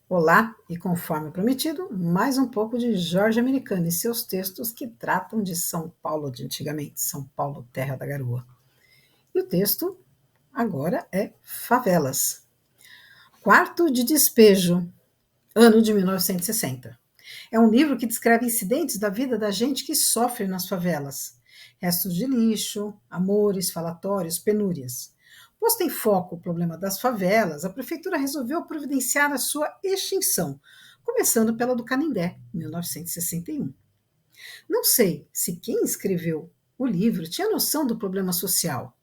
Olá, e conforme prometido, mais um pouco de Jorge Americano e seus textos que tratam de São Paulo de antigamente, São Paulo, terra da garoa. E o texto agora é Favelas. Quarto de Despejo, ano de 1960. É um livro que descreve incidentes da vida da gente que sofre nas favelas. Restos de lixo, amores, falatórios, penúrias. Posto em foco o problema das favelas, a prefeitura resolveu providenciar a sua extinção, começando pela do Canindé, em 1961. Não sei se quem escreveu o livro tinha noção do problema social,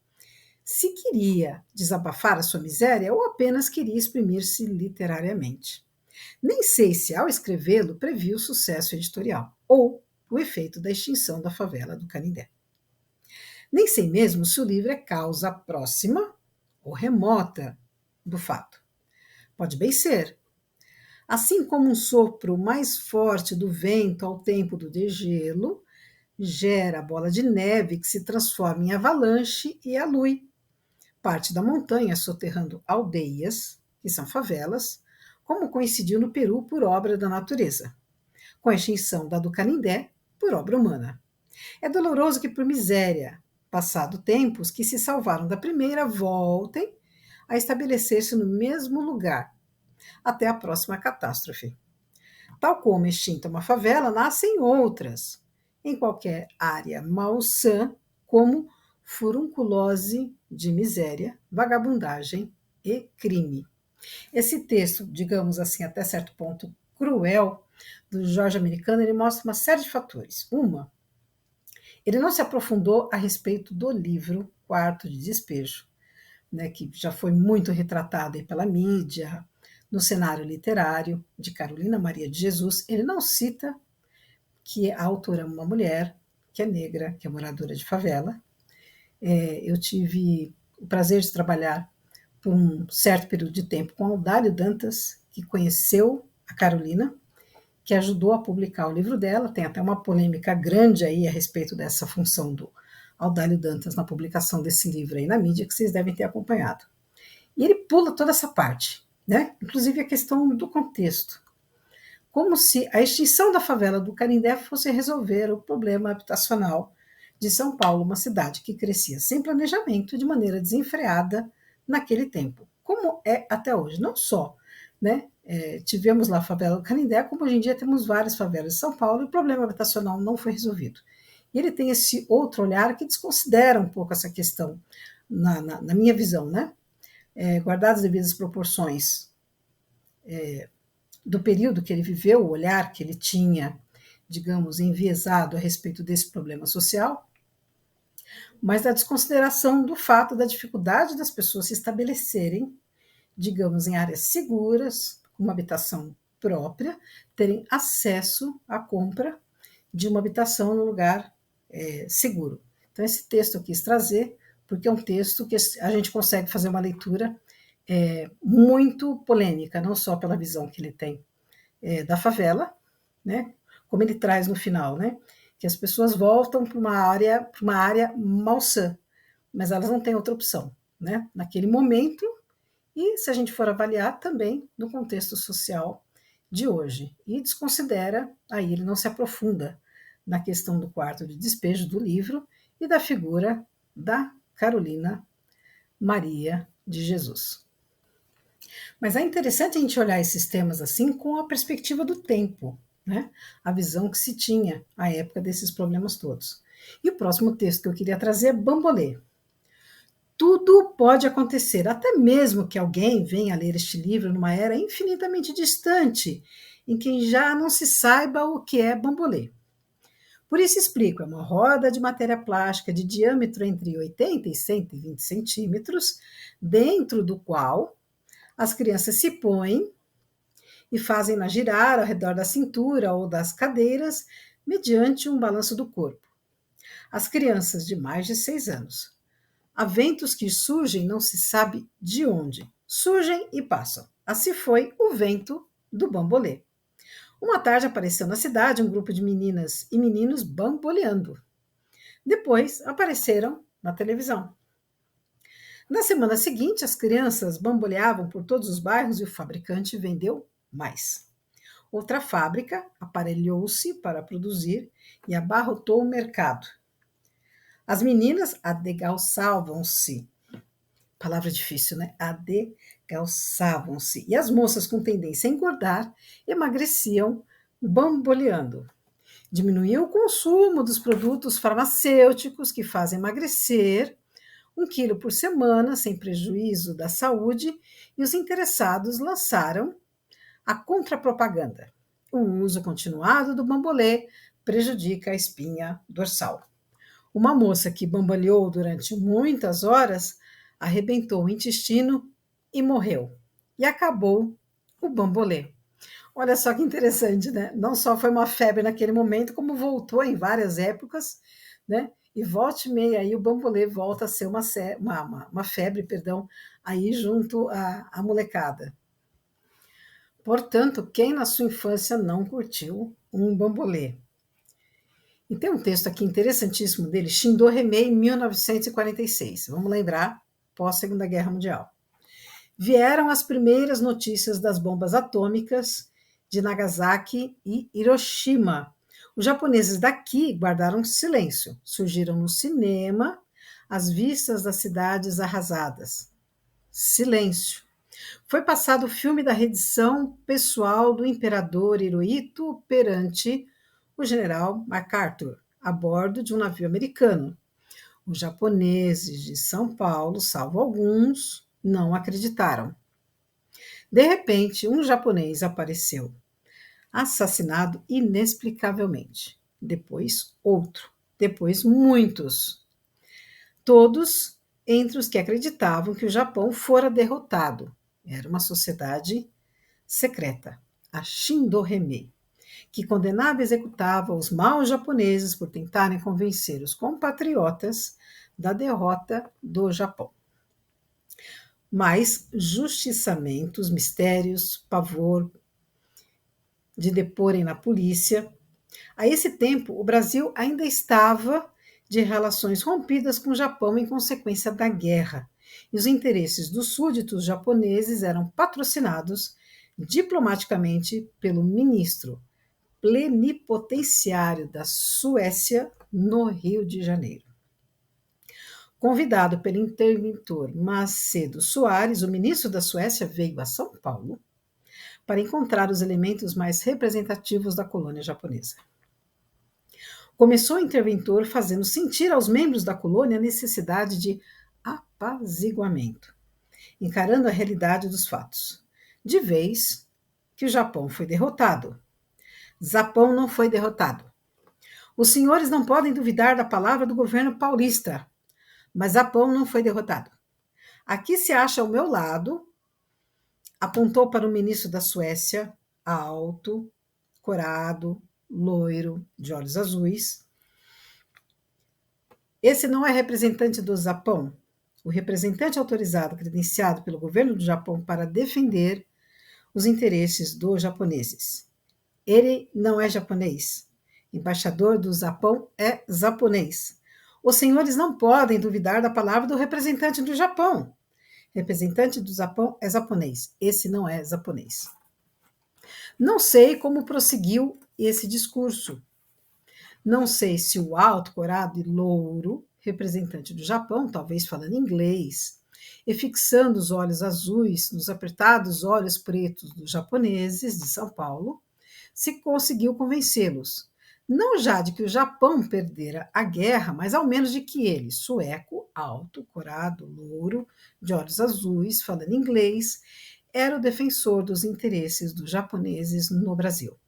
se queria desabafar a sua miséria ou apenas queria exprimir-se literariamente. Nem sei se, ao escrevê-lo, previu o sucesso editorial ou o efeito da extinção da favela do Canindé. Nem sei mesmo se o livro é causa próxima ou remota do fato. Pode bem ser. Assim como um sopro mais forte do vento ao tempo do degelo gera a bola de neve que se transforma em avalanche e alui. Parte da montanha soterrando aldeias, que são favelas, como coincidiu no Peru por obra da natureza, com a extinção da do Canindé por obra humana. É doloroso que, por miséria, passado tempos, que se salvaram da primeira voltem a estabelecer-se no mesmo lugar, até a próxima catástrofe. Tal como extinta uma favela, nascem outras, em qualquer área malsã, como furunculose de miséria, vagabundagem e crime. Esse texto, digamos assim, até certo ponto cruel, do Jorge Americano, ele mostra uma série de fatores. Ele não se aprofundou a respeito do livro Quarto de Despejo, né, que já foi muito retratado aí pela mídia, no cenário literário de Carolina Maria de Jesus. Ele não cita que a autora é uma mulher, que é negra, que é moradora de favela. Eu tive o prazer de trabalhar por um certo período de tempo com Audálio Dantas, que conheceu a Carolina, que ajudou a publicar o livro dela. Tem até uma polêmica grande aí a respeito dessa função do Audálio Dantas na publicação desse livro aí na mídia, que vocês devem ter acompanhado. E ele pula toda essa parte, né? Inclusive a questão do contexto. Como se a extinção da favela do Canindé fosse resolver o problema habitacional de São Paulo, uma cidade que crescia sem planejamento, de maneira desenfreada naquele tempo, como é até hoje. Não só, né, tivemos lá a favela do Canindé, como hoje em dia temos várias favelas de São Paulo e o problema habitacional não foi resolvido. E ele tem esse outro olhar que desconsidera um pouco essa questão, na minha visão, né? Guardadas as devidas proporções do período que ele viveu, o olhar que ele tinha, digamos, enviesado a respeito desse problema social, mas da desconsideração do fato da dificuldade das pessoas se estabelecerem, digamos, em áreas seguras, com uma habitação própria, terem acesso à compra de uma habitação no lugar seguro. Então, esse texto eu quis trazer, porque é um texto que a gente consegue fazer uma leitura muito polêmica, não só pela visão que ele tem da favela, né, como ele traz no final, né, que as pessoas voltam para uma área malsã, mas elas não têm outra opção, né, naquele momento, e se a gente for avaliar também no contexto social de hoje, e desconsidera, aí ele não se aprofunda na questão do quarto de despejo do livro e da figura da Carolina Maria de Jesus. Mas é interessante a gente olhar esses temas assim com a perspectiva do tempo, né? A visão que se tinha à época desses problemas todos. E o próximo texto que eu queria trazer é Bambolê. Tudo pode acontecer, até mesmo que alguém venha a ler este livro numa era infinitamente distante, em que já não se saiba o que é bambolê. Por isso explico, é uma roda de matéria plástica de diâmetro entre 80 e 120 centímetros, dentro do qual as crianças se põem e fazem-na girar ao redor da cintura ou das cadeiras, mediante um balanço do corpo. As crianças de mais de 6 anos. Há ventos que surgem, não se sabe de onde. Surgem e passam. Assim foi o vento do bambolê. Uma tarde apareceu na cidade um grupo de meninas e meninos bamboleando. Depois apareceram na televisão. Na semana seguinte, as crianças bamboleavam por todos os bairros e o fabricante vendeu mais. Outra fábrica aparelhou-se para produzir e abarrotou o mercado. As meninas adegalçavam-se, palavra difícil, né? Adegalçavam-se. E as moças com tendência a engordar emagreciam bamboleando. Diminuiu o consumo dos produtos farmacêuticos que fazem emagrecer 1 quilo por semana, sem prejuízo da saúde, e os interessados lançaram a contrapropaganda. O uso continuado do bambolê prejudica a espinha dorsal. Uma moça que bamboleou durante muitas horas arrebentou o intestino e morreu. E acabou o bambolê. Olha só que interessante, né? Não só foi uma febre naquele momento, como voltou em várias épocas, né? E volta e meia aí o bambolê volta a ser uma febre, perdão, aí junto à molecada. Portanto, quem na sua infância não curtiu um bambolê? E tem um texto aqui interessantíssimo dele, Shindo Remei, 1946. Vamos lembrar, pós-Segunda Guerra Mundial. Vieram as primeiras notícias das bombas atômicas de Nagasaki e Hiroshima. Os japoneses daqui guardaram silêncio. Surgiram no cinema as vistas das cidades arrasadas. Silêncio. Foi passado o filme da rendição pessoal do imperador Hirohito perante o general MacArthur, a bordo de um navio americano. Os japoneses de São Paulo, salvo alguns, não acreditaram. De repente, um japonês apareceu, assassinado inexplicavelmente. Depois, outro. Depois, muitos. Todos entre os que acreditavam que o Japão fora derrotado. Era uma sociedade secreta, a Shindo Remei, que condenava e executava os maus japoneses por tentarem convencer os compatriotas da derrota do Japão. Mas justiçamentos, mistérios, pavor de deporem na polícia. A esse tempo, o Brasil ainda estava de relações rompidas com o Japão em consequência da guerra, e os interesses dos súditos japoneses eram patrocinados diplomaticamente pelo ministro plenipotenciário da Suécia no Rio de Janeiro. Convidado pelo interventor Macedo Soares, o ministro da Suécia veio a São Paulo para encontrar os elementos mais representativos da colônia japonesa. Começou o interventor fazendo sentir aos membros da colônia a necessidade de apaziguamento, encarando a realidade dos fatos. De vez que o Japão foi derrotado. Japão não foi derrotado. Os senhores não podem duvidar da palavra do governo paulista, mas Japão não foi derrotado. Aqui se acha ao meu lado, apontou para o ministro da Suécia, alto, corado, loiro, de olhos azuis. Esse não é representante do Japão. O representante autorizado, credenciado pelo governo do Japão para defender os interesses dos japoneses. Ele não é japonês. Embaixador do Japão é japonês. Os senhores não podem duvidar da palavra do representante do Japão. Representante do Japão é japonês. Esse não é japonês. Não sei como prosseguiu esse discurso. Não sei se o alto, corado e louro, representante do Japão, talvez falando inglês, e fixando os olhos azuis nos apertados olhos pretos dos japoneses de São Paulo, se conseguiu convencê-los, não já de que o Japão perdera a guerra, mas ao menos de que ele, sueco, alto, corado, louro, de olhos azuis, falando inglês, era o defensor dos interesses dos japoneses no Brasil.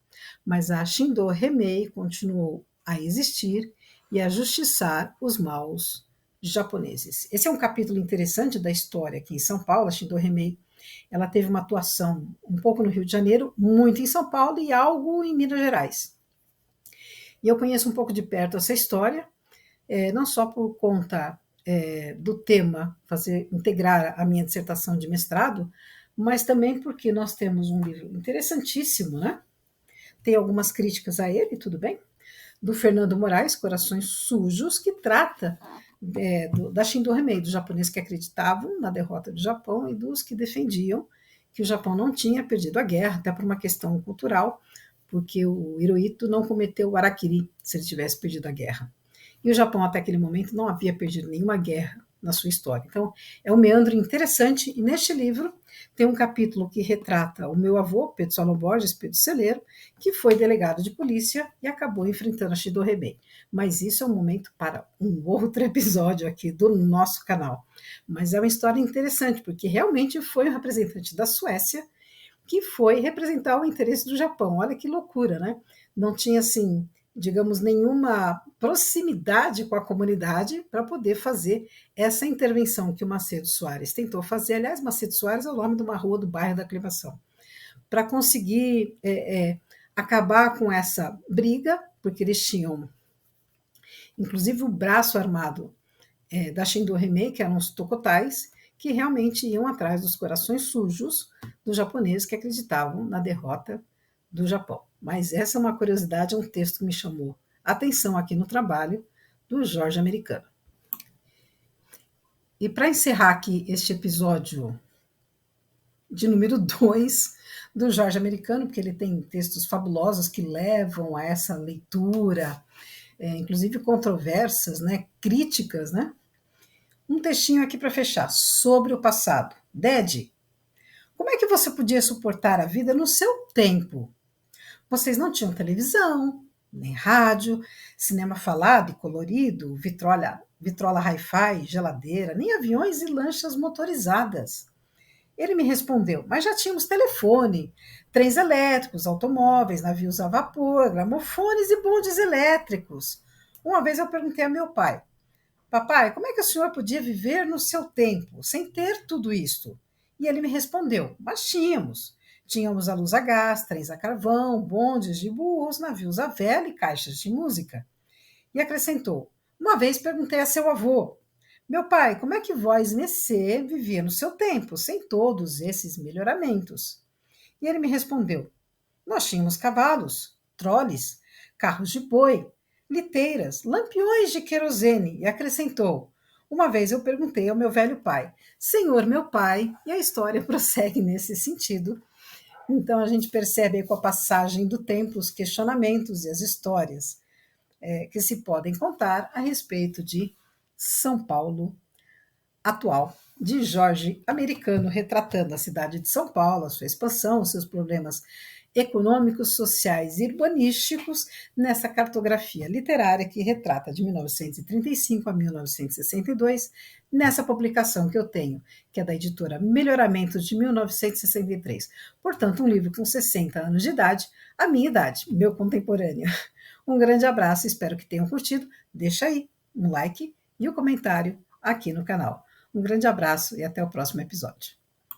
Mas a Shindo Remei continuou a existir e a justiçar os maus japoneses. Esse é um capítulo interessante da história aqui em São Paulo. A Shindo Remei, ela teve uma atuação um pouco no Rio de Janeiro, muito em São Paulo e algo em Minas Gerais. E eu conheço um pouco de perto essa história, não só por conta do tema, integrar a minha dissertação de mestrado, mas também porque nós temos um livro interessantíssimo, né? Tem algumas críticas a ele, tudo bem? Do Fernando Moraes, Corações Sujos, que trata da Shindo Remei, dos japoneses que acreditavam na derrota do Japão e dos que defendiam que o Japão não tinha perdido a guerra, até por uma questão cultural, porque o Hirohito não cometeu o harakiri se ele tivesse perdido a guerra. E o Japão, até aquele momento, não havia perdido nenhuma guerra na sua história. Então, é um meandro interessante, e neste livro tem um capítulo que retrata o meu avô, Pedro Solon Borges, Pedro Celeiro, que foi delegado de polícia e acabou enfrentando a Shido Rebei. Mas isso é um momento para um outro episódio aqui do nosso canal. Mas é uma história interessante, porque realmente foi um representante da Suécia que foi representar o interesse do Japão. Olha que loucura, né? Não tinha, assim, digamos, nenhuma proximidade com a comunidade para poder fazer essa intervenção que o Macedo Soares tentou fazer. Aliás, Macedo Soares é o nome de uma rua do bairro da Aclimação. Para conseguir acabar com essa briga, porque eles tinham, inclusive, o braço armado da Shindo Remei, que eram os tokotais, que realmente iam atrás dos corações sujos dos japoneses que acreditavam na derrota do Japão. Mas essa é uma curiosidade, é um texto que me chamou a atenção aqui no trabalho do Jorge Americano. E para encerrar aqui este episódio de número 2 do Jorge Americano, porque ele tem textos fabulosos que levam a essa leitura, inclusive controversas, né, críticas, né? Um textinho aqui para fechar, sobre o passado. Ded, como é que você podia suportar a vida no seu tempo? Vocês não tinham televisão, nem rádio, cinema falado e colorido, vitrola hi-fi, geladeira, nem aviões e lanchas motorizadas. Ele me respondeu, mas já tínhamos telefone, trens elétricos, automóveis, navios a vapor, gramofones e bondes elétricos. Uma vez eu perguntei a meu pai, papai, como é que o senhor podia viver no seu tempo, sem ter tudo isto? E ele me respondeu, mas tínhamos. Tínhamos a luz a gás, trens a carvão, bondes de burros, navios a vela e caixas de música. E acrescentou, uma vez perguntei a seu avô, meu pai, como é que vós, Messê, vivia no seu tempo, sem todos esses melhoramentos? E ele me respondeu, nós tínhamos cavalos, troles, carros de boi, liteiras, lampiões de querosene, e acrescentou, uma vez eu perguntei ao meu velho pai, Senhor meu pai, e a história prossegue nesse sentido. Então a gente percebe aí com a passagem do tempo os questionamentos e as histórias que se podem contar a respeito de São Paulo atual, de Jorge Americano, retratando a cidade de São Paulo, a sua expansão, os seus problemas econômicos, sociais e urbanísticos, nessa cartografia literária que retrata de 1935 a 1962, nessa publicação que eu tenho, que é da editora Melhoramento, de 1963. Portanto, um livro com 60 anos de idade, a minha idade, meu contemporâneo. Um grande abraço, espero que tenham curtido. Deixa aí um like e um comentário aqui no canal. Um grande abraço e até o próximo episódio.